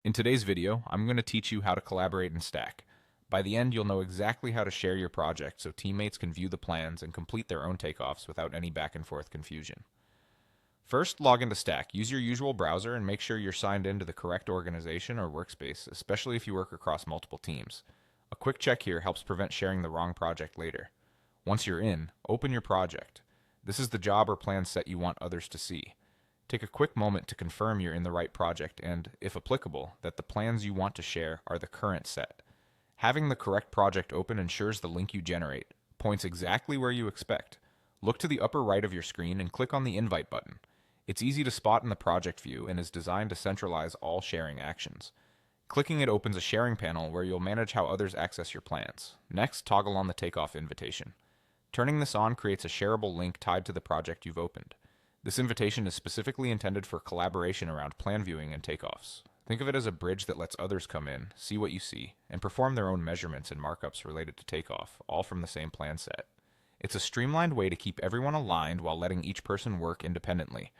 In today's video, I'm going to teach you how to collaborate in Stack. By the end, you'll know exactly how to share your project so teammates can view the plans and complete their own takeoffs without any back and forth confusion. First, log into Stack. Use your usual browser and make sure you're signed into the correct organization or workspace, especially if you work across multiple teams. A quick check here helps prevent sharing the wrong project later. Once you're in, open your project. This is the job or plan set you want others to see. Take a quick moment to confirm you're in the right project and, if applicable, that the plans you want to share are the current set. Having the correct project open ensures the link you generate points exactly where you expect. Look to the upper right of your screen and click on the Invite button. It's easy to spot in the project view and is designed to centralize all sharing actions. Clicking it opens a sharing panel where you'll manage how others access your plans. Next, toggle on the Takeoff invitation. Turning this on creates a shareable link tied to the project you've opened. This invitation is specifically intended for collaboration around plan viewing and takeoffs. Think of it as a bridge that lets others come in, see what you see, and perform their own measurements and markups related to takeoff, all from the same plan set. It's a streamlined way to keep everyone aligned while letting each person work independently.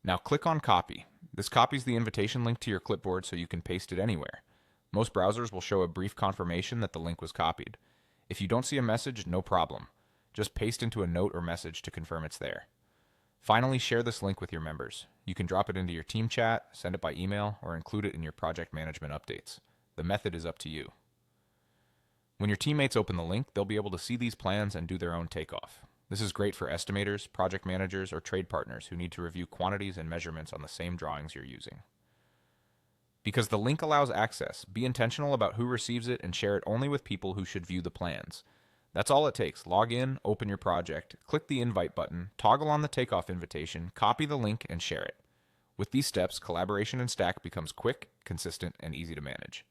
Now click on Copy. This copies the invitation link to your clipboard so you can paste it anywhere. Most browsers will show a brief confirmation that the link was copied. If you don't see a message, no problem. Just paste into a note or message to confirm it's there. Finally, share this link with your members. You can drop it into your team chat, send it by email, or include it in your project management updates. The method is up to you. When your teammates open the link, they'll be able to see these plans and do their own takeoff. This is great for estimators, project managers, or trade partners who need to review quantities and measurements on the same drawings you're using. Because the link allows access, be intentional about who receives it and share it only with people who should view the plans. That's all it takes. Log in, open your project, click the Invite button, toggle on the Takeoff invitation, copy the link, and share it. With these steps, collaboration in Stack becomes quick, consistent, and easy to manage.